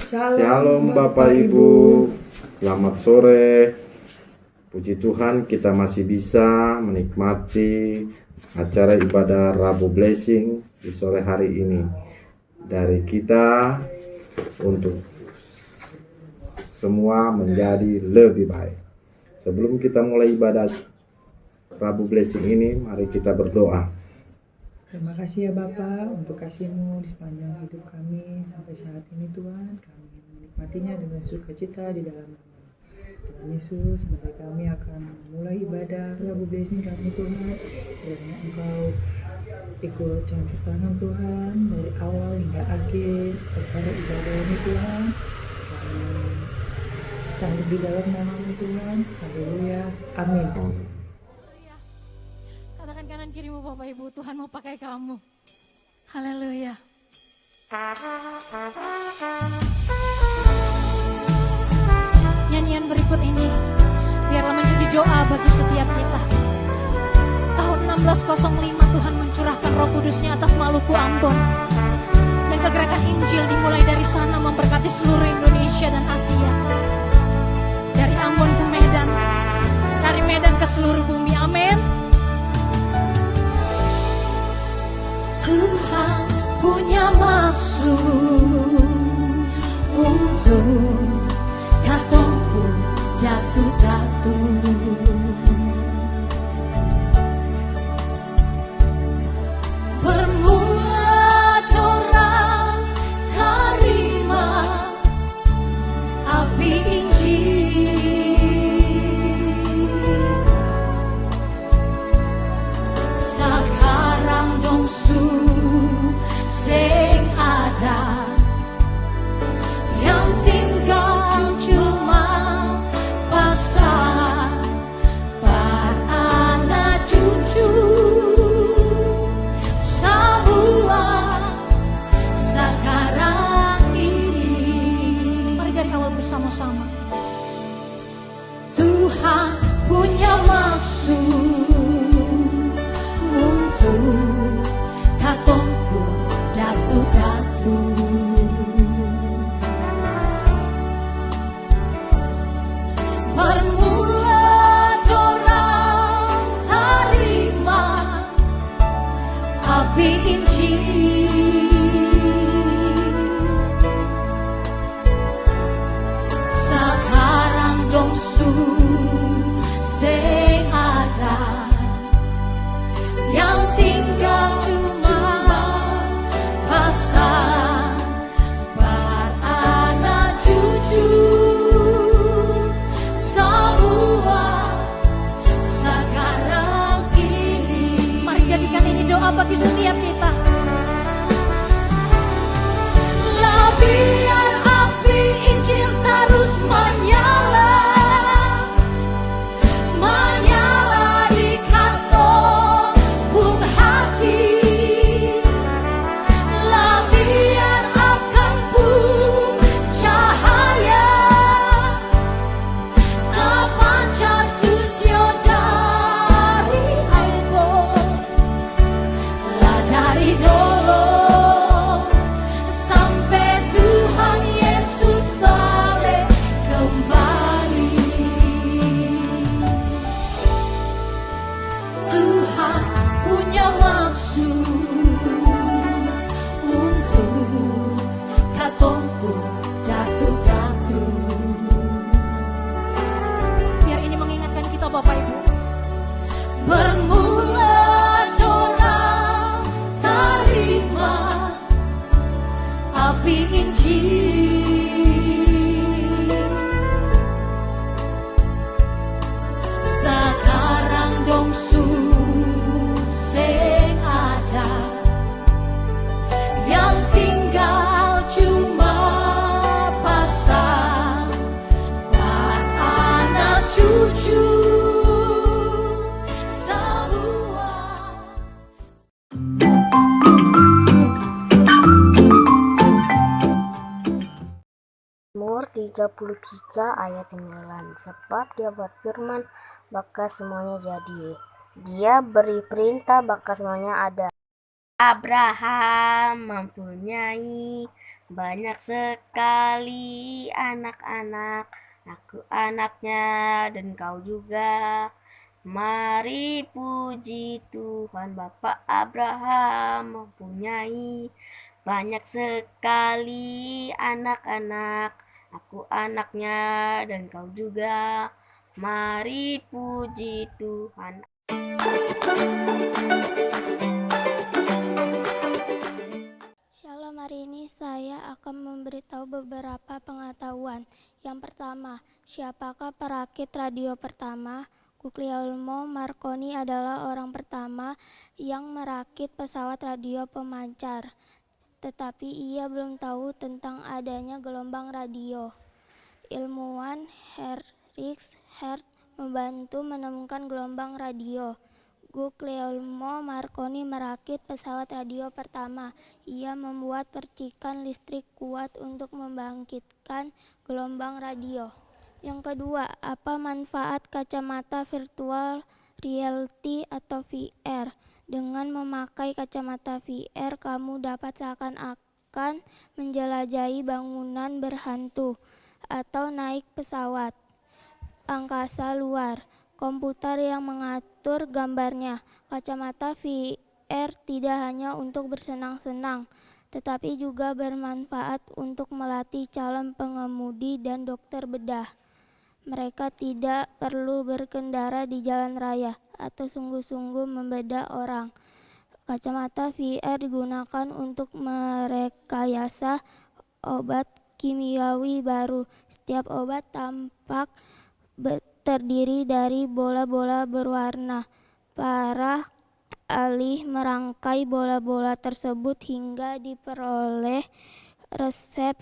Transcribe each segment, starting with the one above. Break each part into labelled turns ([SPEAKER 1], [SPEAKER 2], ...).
[SPEAKER 1] Shalom Bapak Ibu, selamat sore. Puji Tuhan kita masih bisa menikmati acara ibadah Rabu Blessing di sore hari ini. Dari kita untuk semua menjadi lebih baik. Sebelum kita mulai ibadah Rabu Blessing ini, mari kita berdoa.
[SPEAKER 2] Terima kasih ya Bapa untuk kasih-Mu di sepanjang hidup kami sampai saat ini Tuhan. Kami menikmatinya dengan sukacita di dalam nama Tuhan Yesus. Sebentar kami akan memulai ibadah Rabu Blessing kami Tuhan. Kiranya Engkau ikut campur tangan Tuhan dari awal hingga akhir perkara ibadah ini Tuhan. Kami taruh di dalam nama-Mu Tuhan. Haleluya. Amin.
[SPEAKER 3] Katakan kanan kirimu Bapak Ibu, Tuhan mau pakai kamu. Haleluya. Nyanyian berikut ini biarlah menjadi doa bagi setiap kita. Tahun 1605 Tuhan mencurahkan Roh Kudus-Nya atas Maluku Ambon. Dan kegerakan Injil dimulai dari sana memberkati seluruh Indonesia dan Asia. Dari Ambon ke Medan, dari Medan ke seluruh bumi. Amin. Tuhan punya maksud untuk katongku jatuh-jatuh. Bermula corak terima api Injil. Sekarang dongsu sing ada yang tinggal cuma pasar anak cucu semua sekarang ini. Mari dari awal bersama-sama. Tuhan punya maksud untuk katongku jatuh-jatuh. Bermula dorang terima api Injil. Sekarang dongsu sing ada yang tinggal cuma pasang beranak cucu semua sekarang ini. Mari jadikan ini doa bagi setiap kita. Lah biar api Injil terus menyala, menyala di kantong bung hati. Lah biar akan pun cahaya terpancar tusio dari Ambon. Lah dari dulu sampai Tuhan Yesus balik kembali. Tuhan punya maksud untuk katongku jatuh-jatuh. Biar ini mengingatkan kita Bapak Ibu. Bermula dorang terima api Injil. Sekarang dongsu sing ada yang tinggal cuma pasang beranak cucu semua.
[SPEAKER 4] Mazmur 33 ayat 9. Sebab dia berfirman, maka semuanya jadi. Dia beri perintah, maka semuanya ada. Abraham mempunyai banyak sekali anak-anak. Aku anaknya dan kau juga. Mari puji Tuhan. Bapak Abraham mempunyai banyak sekali anak-anak. Aku anaknya dan kau juga. Mari puji Tuhan.
[SPEAKER 5] Shalom, hari ini saya akan memberitahu beberapa pengetahuan. Yang pertama, siapakah perakit radio pertama? Guglielmo Marconi adalah orang pertama yang merakit pesawat radio pemancar, tetapi ia belum tahu tentang adanya gelombang radio. Ilmuwan Heinrich Hertz membantu menemukan gelombang radio. Guglielmo Marconi merakit pesawat radio pertama. Ia membuat percikan listrik kuat untuk membangkitkan gelombang radio. Yang kedua, apa manfaat kacamata virtual reality atau VR? Dengan memakai kacamata VR, kamu dapat seakan-akan menjelajahi bangunan berhantu atau naik pesawat angkasa luar. Komputer yang mengatur gambarnya. Kacamata VR tidak hanya untuk bersenang-senang, tetapi juga bermanfaat untuk melatih calon pengemudi dan dokter bedah. Mereka tidak perlu berkendara di jalan raya atau sungguh-sungguh membedah orang. Kacamata VR digunakan untuk merekayasa obat kimiawi baru. Setiap obat tampak terdiri dari bola-bola berwarna. Para ahli merangkai bola-bola tersebut hingga diperoleh resep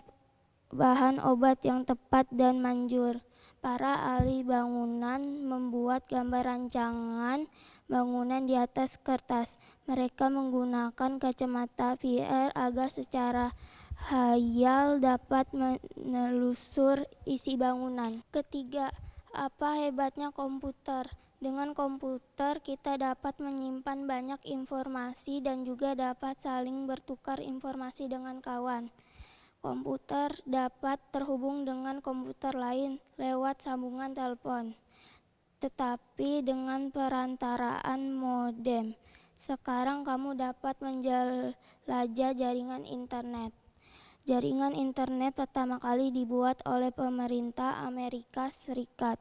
[SPEAKER 5] bahan obat yang tepat dan manjur. Para ahli bangunan membuat gambar rancangan bangunan di atas kertas. Mereka menggunakan kacamata VR agar secara hayal dapat menelusur isi bangunan. Ketiga, apa hebatnya komputer? Dengan komputer kita dapat menyimpan banyak informasi dan juga dapat saling bertukar informasi dengan kawan. Komputer dapat terhubung dengan komputer lain lewat sambungan telepon, tetapi dengan perantaraan modem. Sekarang kamu dapat menjelajah jaringan internet. Jaringan internet pertama kali dibuat oleh pemerintah Amerika Serikat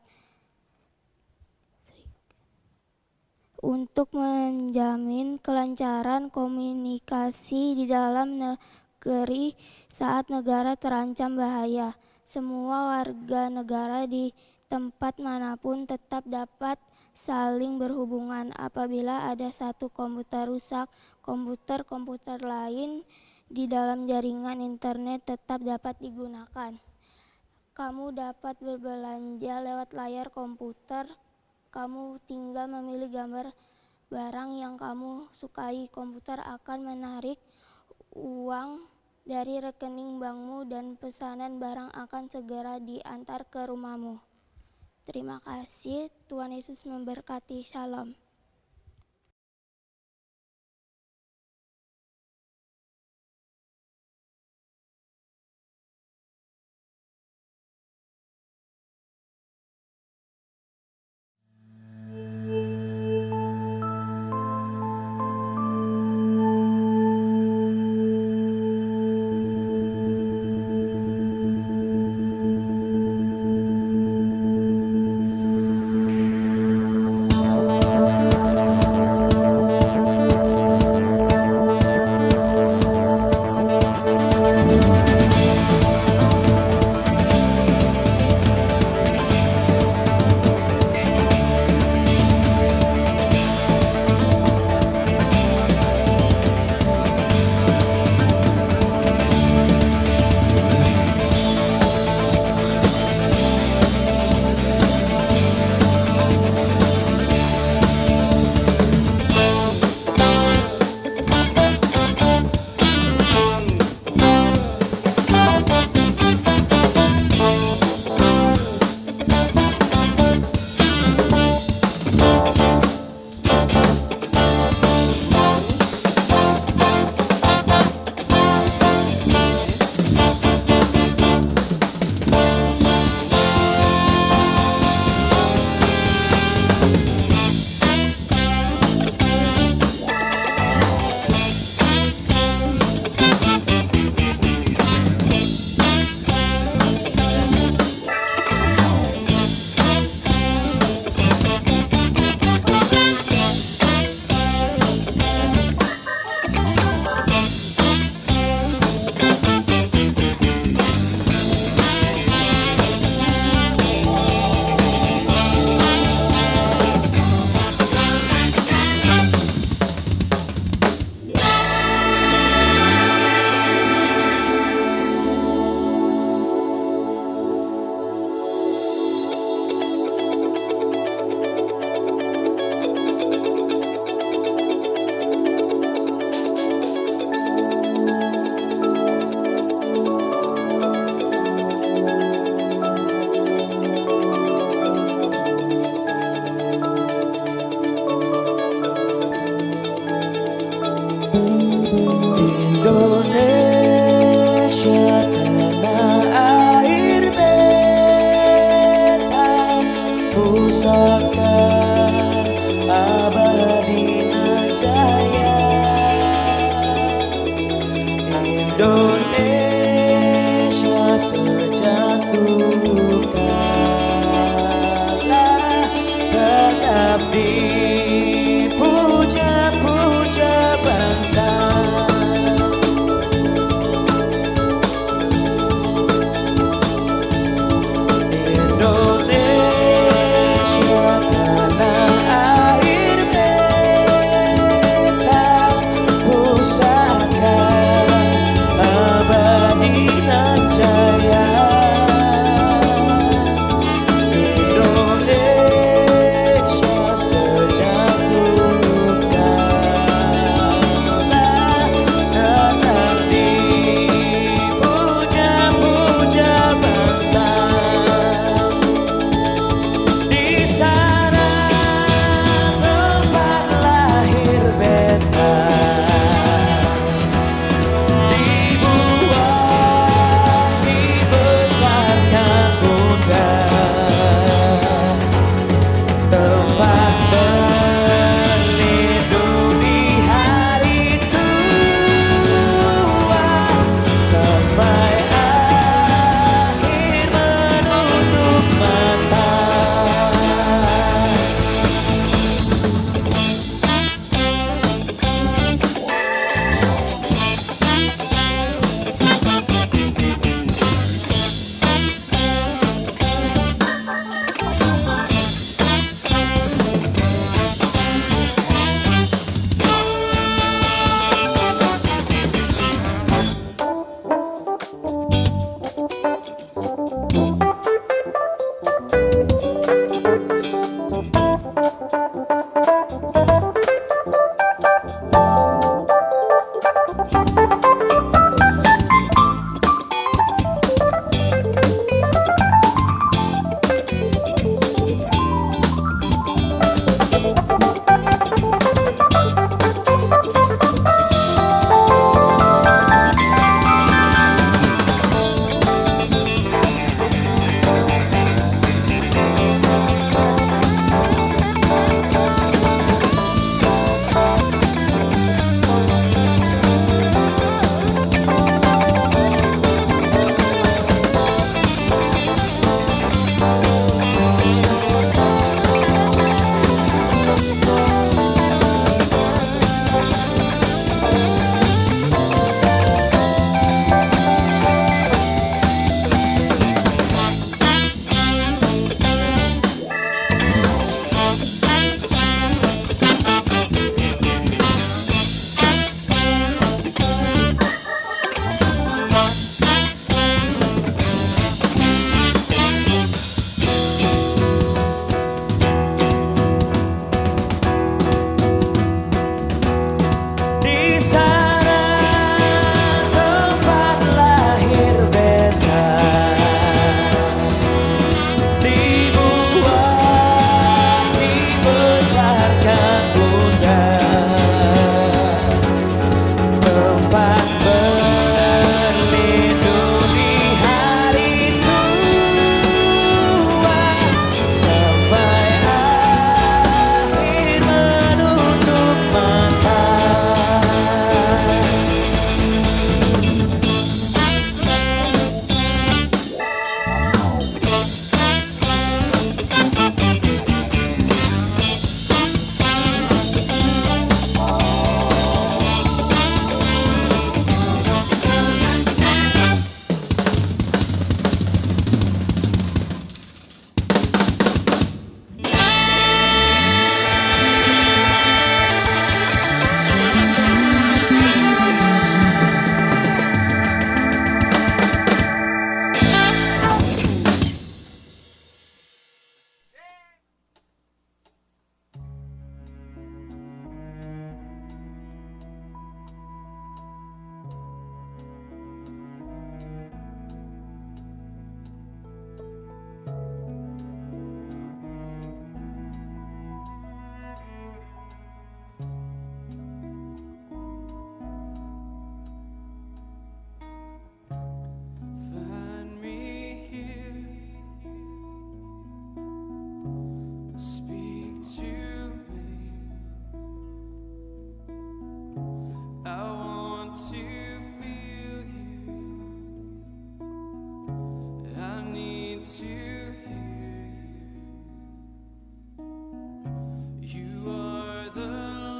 [SPEAKER 5] untuk menjamin kelancaran komunikasi di dalam negeri saat negara terancam bahaya. Semua warga negara di tempat manapun tetap dapat saling berhubungan. Apabila ada satu komputer rusak, komputer lain di dalam jaringan internet tetap dapat digunakan. Kamu dapat berbelanja lewat layar komputer. Kamu tinggal memilih gambar barang yang kamu sukai. Komputer akan menarik uang dari rekening bankmu dan pesanan barang akan segera diantar ke rumahmu. Terima kasih. Tuhan Yesus memberkati. Shalom.
[SPEAKER 6] pusaka Abadina Jaya. Indonesia sejak dulu kala tetap dipuja-puja bangsa. Indonesia
[SPEAKER 7] to hear you. You are the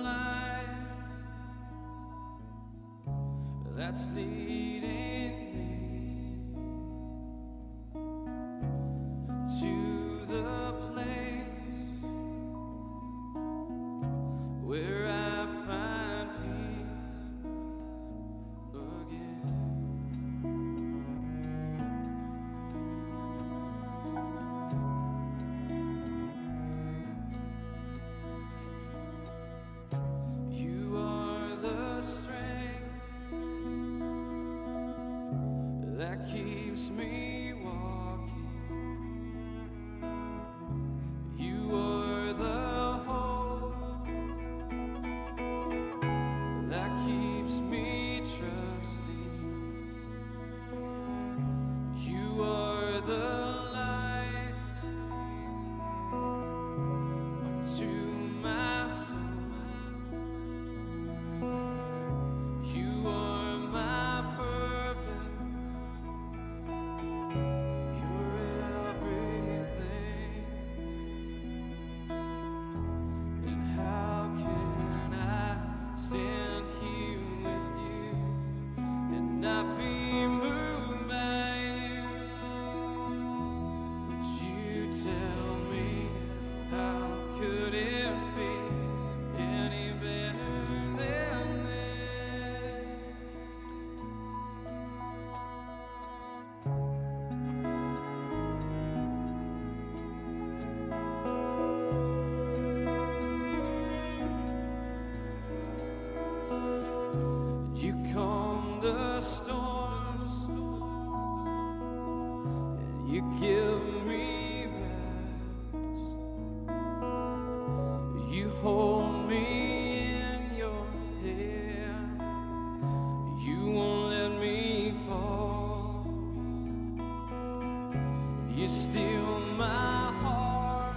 [SPEAKER 7] light that's leading me to the place where I find peace again. You are the strength that keeps me walking. You are the hope that keeps me trusting. You are the light unto my soul. You are my purpose. You're everything. And how can I stand here with you and not be moved by you? Would you tell me how could it be any better than this? You calm the storms and you give me rest. You hold me in your hand. You won't let me fall. You steal my heart.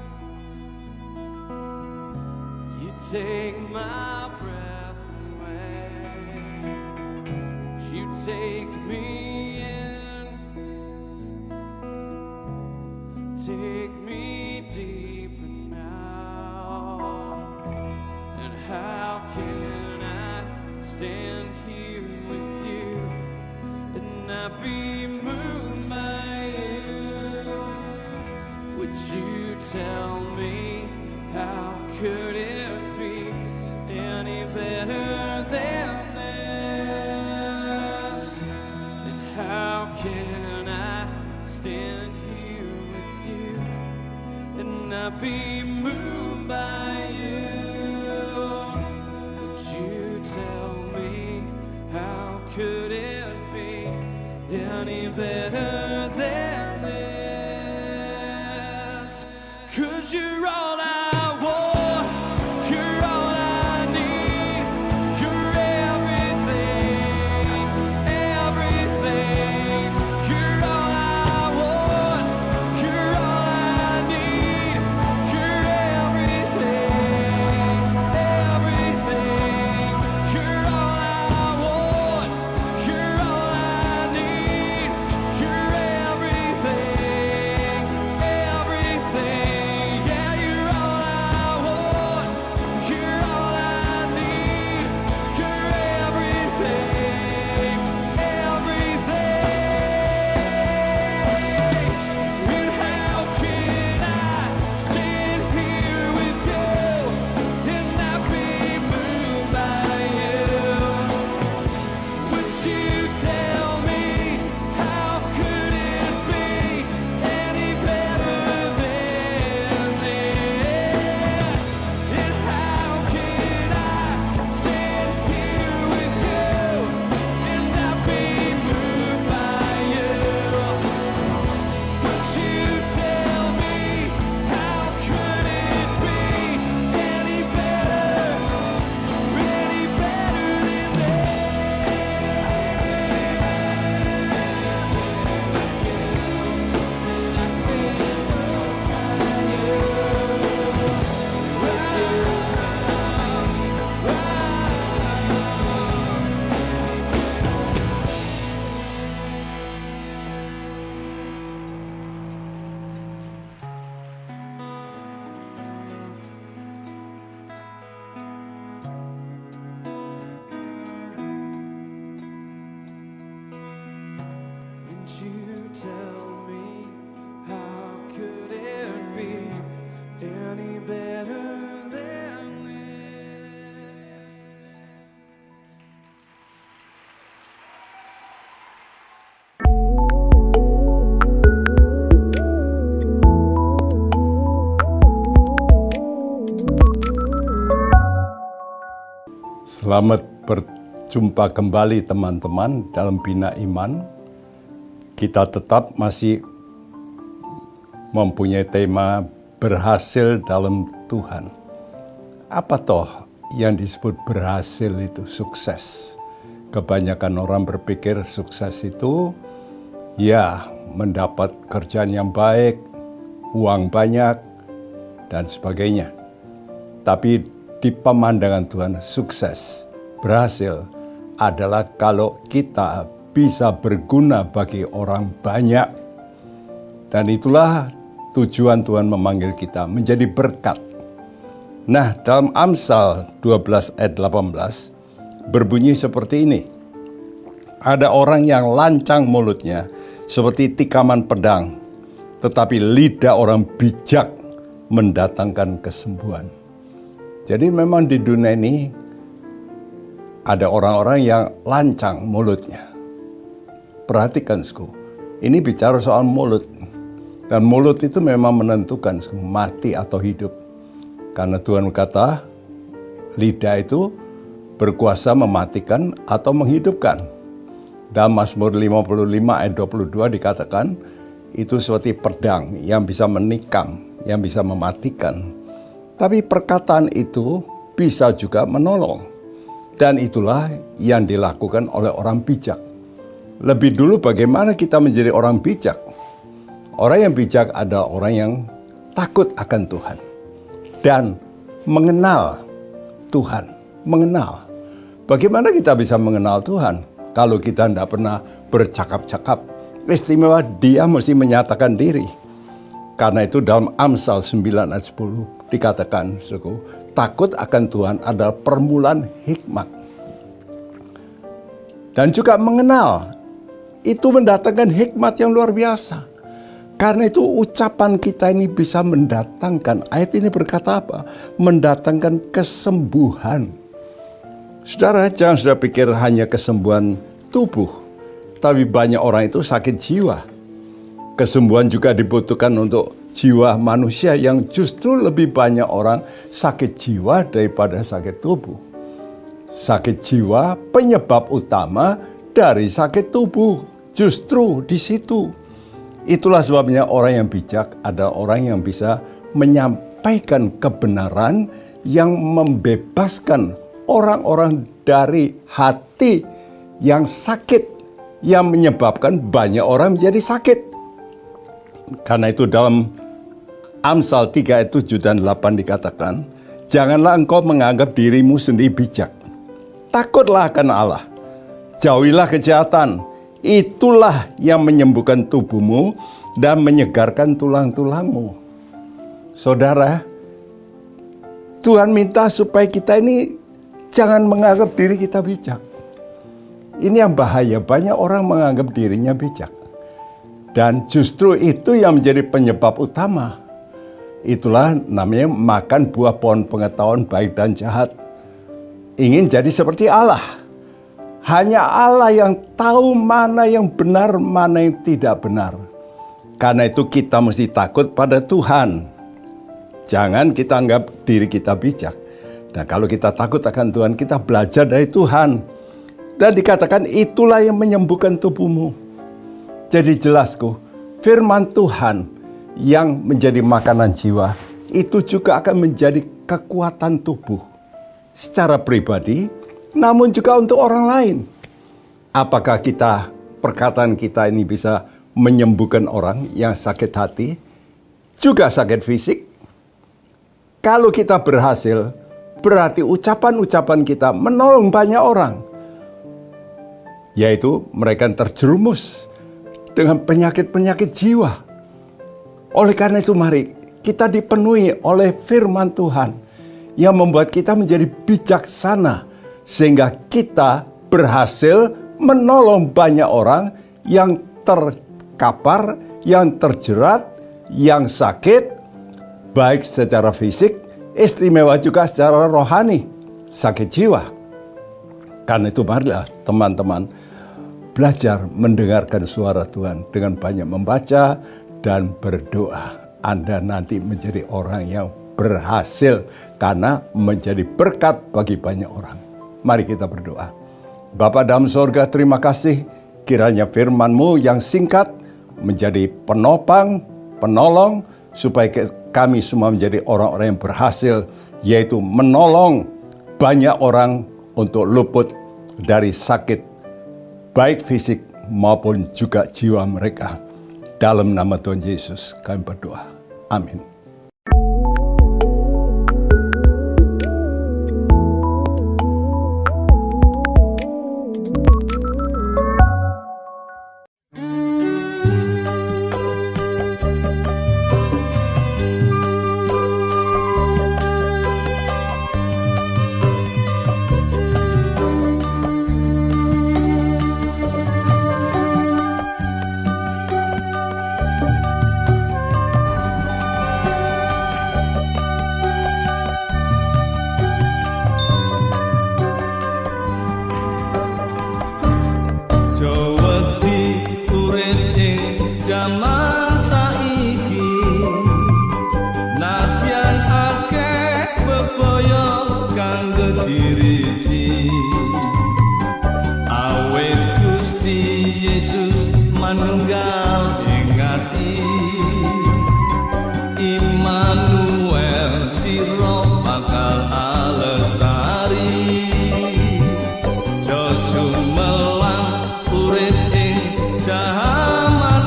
[SPEAKER 7] You take my breath away. You take me in, take me deeper now. And how can I stand here with you and not be moved by you? Would you tell me how could it be any better than this? And how can I stand here with you and not be moved by you? Would you tell me how could it be any better than this? 'Cause you're all I want, you're all I need, you're everything, everything. You're all I want, you're all I need, you're everything, everything. You're all I want, you're all I need, you're everything. tell me, how could it be any better than this?
[SPEAKER 8] Selamat berjumpa kembali teman-teman dalam Bina Iman. Kita tetap masih mempunyai tema berhasil dalam Tuhan. Apa toh yang disebut berhasil itu? Sukses. Kebanyakan orang berpikir sukses itu ya mendapat kerjaan yang baik, uang banyak, dan sebagainya. Tapi di pemandangan Tuhan, sukses, berhasil adalah kalau kita bisa berguna bagi orang banyak. Dan itulah tujuan Tuhan memanggil kita menjadi berkat. Nah, dalam Amsal 12 ayat 18 berbunyi seperti ini. Ada orang yang lancang mulutnya seperti tikaman pedang, tetapi lidah orang bijak mendatangkan kesembuhan. Jadi memang di dunia ini ada orang-orang yang lancang mulutnya. Perhatikan, ini bicara soal mulut. Dan mulut itu memang menentukan mati atau hidup. Karena Tuhan berkata, lidah itu berkuasa mematikan atau menghidupkan. Dalam Mazmur 55 ayat 22 dikatakan, itu seperti pedang yang bisa menikam, yang bisa mematikan. Tapi perkataan itu bisa juga menolong. Dan itulah yang dilakukan oleh orang bijak. Lebih dulu bagaimana kita menjadi orang bijak? Orang yang bijak adalah orang yang takut akan Tuhan. Dan mengenal Tuhan. Mengenal. Bagaimana kita bisa mengenal Tuhan? Kalau kita tidak pernah bercakap-cakap. Istimewa dia mesti menyatakan diri. Karena itu dalam Amsal 9 ayat 10 dikatakan, takut akan Tuhan adalah permulaan hikmat. Dan juga mengenal, itu mendatangkan hikmat yang luar biasa. Karena itu ucapan kita ini bisa mendatangkan, ayat ini berkata apa? Mendatangkan kesembuhan. Saudara, jangan sudah pikir hanya kesembuhan tubuh. Tapi banyak orang itu sakit jiwa. Kesembuhan juga dibutuhkan untuk jiwa manusia yang justru lebih banyak orang sakit jiwa daripada sakit tubuh. Sakit jiwa penyebab utama dari sakit tubuh. Justru di situ. Itulah sebabnya orang yang bijak adalah orang yang bisa menyampaikan kebenaran yang membebaskan orang-orang dari hati yang sakit, yang menyebabkan banyak orang menjadi sakit. Karena itu dalam Amsal 3 ayat 7 dan 8 dikatakan, janganlah engkau menganggap dirimu sendiri bijak. Takutlah akan Allah. Jauhilah kejahatan. Itulah yang menyembuhkan tubuhmu dan menyegarkan tulang-tulangmu. Saudara, Tuhan minta supaya kita ini jangan menganggap diri kita bijak. Ini yang bahaya, banyak orang menganggap dirinya bijak. Dan justru itu yang menjadi penyebab utama. Itulah namanya makan buah pohon pengetahuan baik dan jahat. Ingin jadi seperti Allah. Hanya Allah yang tahu mana yang benar, mana yang tidak benar. Karena itu kita mesti takut pada Tuhan. Jangan kita anggap diri kita bijak. Dan kalau kita takut akan Tuhan, kita belajar dari Tuhan. Dan dikatakan itulah yang menyembuhkan tubuhmu. Jadi jelasku, firman Tuhan yang menjadi makanan jiwa, itu juga akan menjadi kekuatan tubuh. Secara pribadi, namun juga untuk orang lain. Apakah perkataan kita ini bisa menyembuhkan orang yang sakit hati, juga sakit fisik? Kalau kita berhasil, berarti ucapan-ucapan kita menolong banyak orang. Yaitu mereka terjerumus dengan penyakit-penyakit jiwa. Oleh karena itu mari kita dipenuhi oleh firman Tuhan yang membuat kita menjadi bijaksana sehingga kita berhasil menolong banyak orang yang terkapar, yang terjerat, yang sakit, baik secara fisik, istimewa juga secara rohani, sakit jiwa. Karena itu marilah teman-teman belajar mendengarkan suara Tuhan dengan banyak membaca dan berdoa. Anda nanti menjadi orang yang berhasil karena menjadi berkat bagi banyak orang. Mari kita berdoa. Bapa dalam sorga, terima kasih kiranya firman-Mu yang singkat menjadi penopang, penolong, supaya kami semua menjadi orang-orang yang berhasil, yaitu menolong banyak orang untuk luput dari sakit, baik fisik maupun juga jiwa mereka. Dalam nama Tuhan Yesus kami berdoa. Amin.
[SPEAKER 9] manunggal ing ati Immanuel sira bakal alestari Josu melang urip ing jaman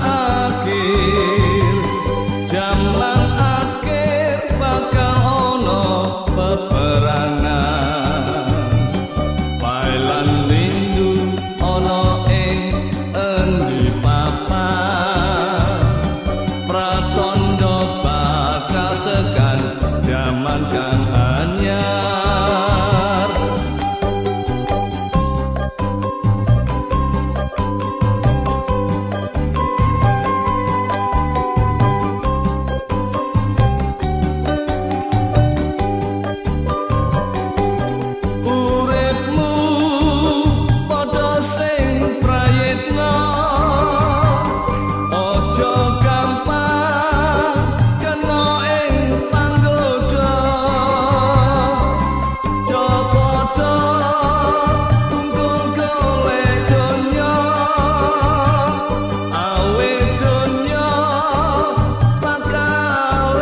[SPEAKER 9] akhir bakal ono peperangan Pailan lindu ono ing endi papan Pratondo bakal tekan jaman kang anyar Uripmu padha sing prayitna Ojo gampang kena ing panggoda Copoto tungkung golek donya Awe donya bakal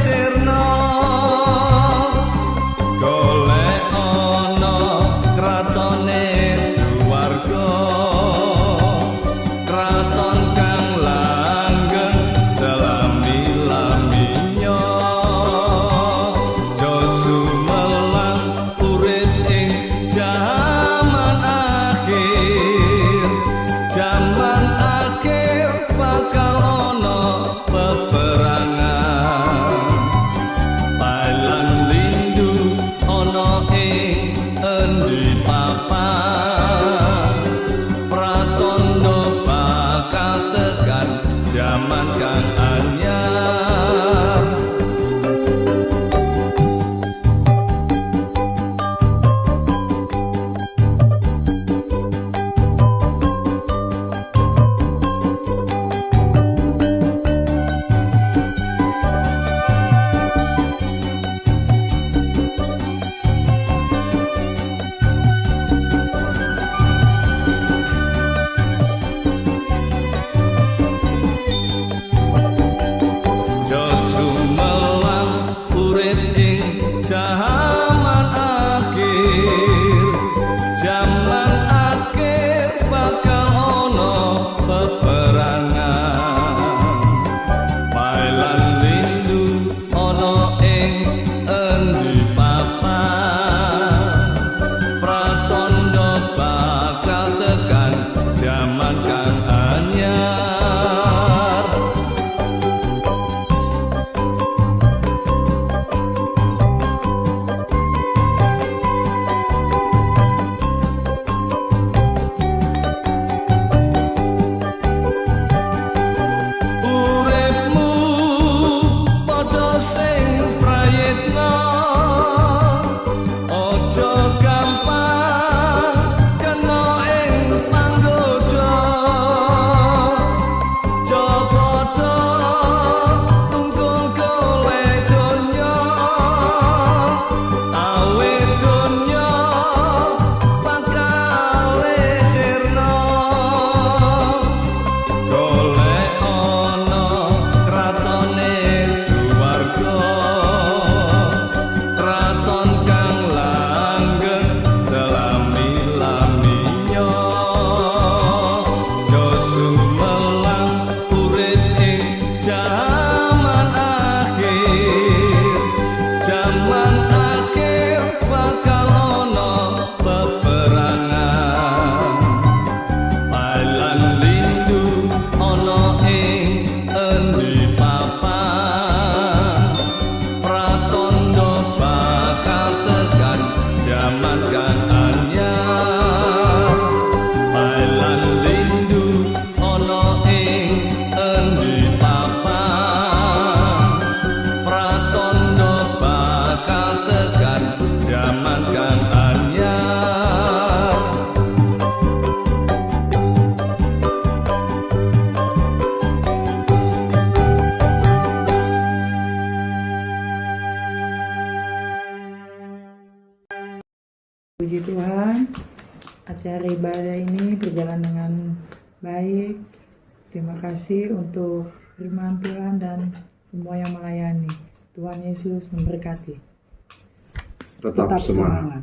[SPEAKER 9] sirna Golek ana kratone suwarga kraton kang langgeng selami-laminya Josu melang urip ing jaman akhir bakal ana peperangan Pailan lindu ono ing endi papan Pratondo bakal tekan jaman kang anyar ana ing endi papan pratandha bakal tekan jaman kang anyar bailan lindu ana ing endi papan pratandha bakal tekan jaman kang anyar.
[SPEAKER 2] Puji Tuhan, acara ibadah ini berjalan dengan baik. Terima kasih untuk firman Tuhan dan semua yang melayani. Tuhan Yesus memberkati.
[SPEAKER 1] Tetap semangat.